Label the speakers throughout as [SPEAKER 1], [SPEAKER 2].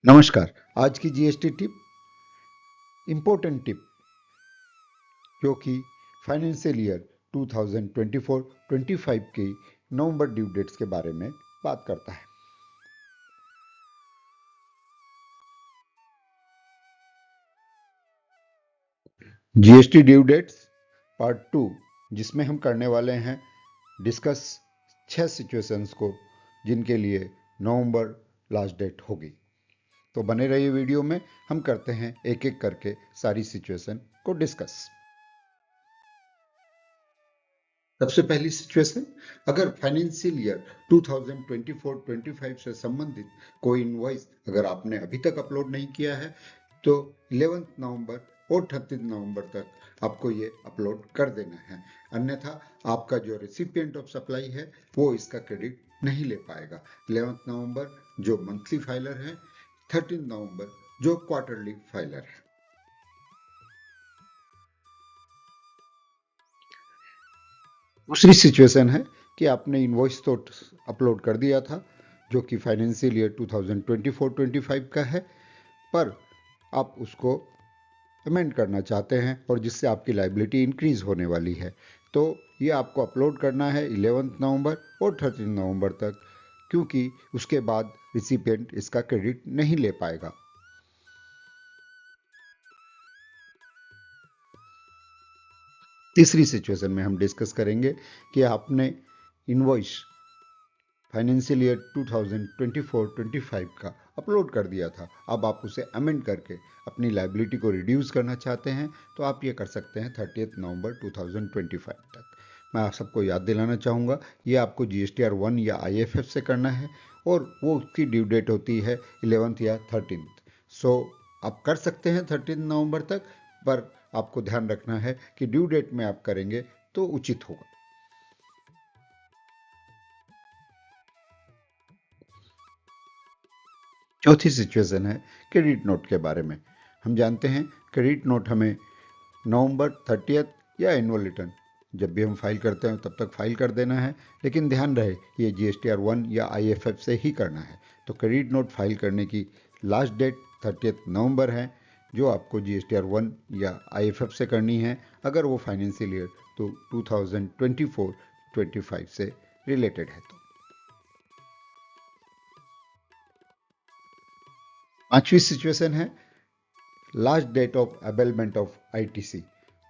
[SPEAKER 1] नमस्कार। आज की जीएसटी टिप इम्पोर्टेंट टिप जो कि फाइनेंशियल ईयर 2024-25 की नवंबर ड्यू डेट्स के बारे में बात करता है। जीएसटी ड्यू डेट्स पार्ट 2, जिसमें हम करने वाले हैं डिस्कस 6 सिचुएशंस को जिनके लिए नवंबर लास्ट डेट होगी। तो बने रहिए वीडियो में, हम करते हैं एक एक करके सारी सिचुएशन को डिस्कस। सबसे पहली सिचुएशन, अगर फाइनेंशियल ईयर 2024-25 से संबंधित कोई इनवॉइस अगर आपने अभी तक अपलोड नहीं किया है तो 11 नवंबर और 30 नवंबर तक आपको ये अपलोड कर देना है, अन्यथा आपका जो रेसिपिएंट ऑफ सप्लाई है वो इसका क्रेडिट नहीं ले पाएगा। 11 नवंबर जो मंथली फाइलर है, 13 नवंबर जो क्वार्टरली फाइलर है। दूसरी सिचुएशन है कि आपने इनवॉइस तो अपलोड कर दिया था जो कि फाइनेंशियल ईयर 2024-25 का है, पर आप उसको अमेंड करना चाहते हैं और जिससे आपकी लाइबिलिटी इंक्रीज होने वाली है। तो ये आपको अपलोड करना है 11 नवंबर और 13 नवंबर तक, क्योंकि उसके बाद रिसिपिएंट इसका क्रेडिट नहीं ले पाएगा। तीसरी सिचुएशन में हम डिस्कस करेंगे कि आपने इनवॉइस फाइनेंशियल ईयर 2024-25 का अपलोड कर दिया था, अब आप उसे अमेंड करके अपनी लाइबिलिटी को रिड्यूस करना चाहते हैं, तो आप ये कर सकते हैं 30 नवंबर 2025 तक। मैं आप सबको याद दिलाना चाहूँगा, ये आपको GSTR 1 या IFF से करना है और वो उसकी ड्यू डेट होती है 11th या 13th। सो आप कर सकते हैं 13 नवंबर तक, पर आपको ध्यान रखना है कि ड्यू डेट में आप करेंगे तो उचित होगा। चौथी सिचुएशन है क्रेडिट नोट के बारे में। हम जानते हैं क्रेडिट नोट हमें नवंबर 30 या एनुअल रिटर्न जब भी हम फाइल करते हैं तब तक फाइल कर देना है, लेकिन ध्यान रहे ये GSTR 1 या IFF से ही करना है। तो क्रेडिट नोट फाइल करने की लास्ट डेट 30 नवंबर है, जो आपको GSTR 1 या IFF से करनी है अगर वो फाइनेंशियल ईयर तो 2024-25 से रिलेटेड है। तो पांचवी सिचुएशन है last date of availment of ITC।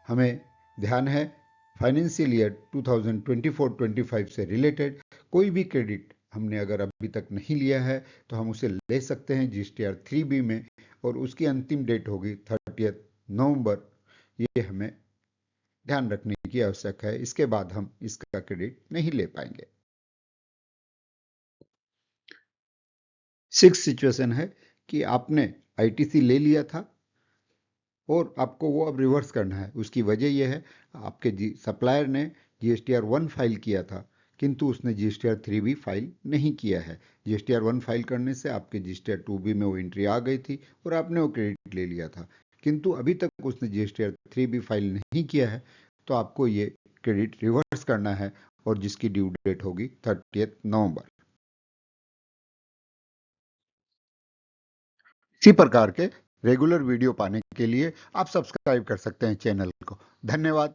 [SPEAKER 1] हमें ध्यान है फाइनेंशियल ईयर 2024-25 से रिलेटेड कोई भी क्रेडिट हमने अगर अभी तक नहीं लिया है तो हम उसे ले सकते हैं GSTR 3B में, और उसकी अंतिम डेट होगी 30 नवंबर। ये हमें ध्यान रखने की आवश्यक है, इसके बाद हम इसका क्रेडिट नहीं ले पाएंगे। सिक्स सिचुएशन है कि आपने ITC ले लिया था और आपको वो अब रिवर्स करना है। उसकी वजह यह है आपके सप्लायर ने GSTR 1 फाइल किया था किंतु उसने GSTR 3B फाइल नहीं किया है। GSTR 1 फाइल करने से आपके GSTR 2B में वो एंट्री आ गई थी और आपने वो क्रेडिट ले लिया था, किंतु अभी तक उसने GSTR 3B फाइल नहीं किया है, तो आपको ये क्रेडिट रिवर्स करना है और जिसकी ड्यू डेट होगी 30 नवंबर। इसी प्रकार के रेगुलर वीडियो पाने के लिए आप सब्सक्राइब कर सकते हैं चैनल को। धन्यवाद।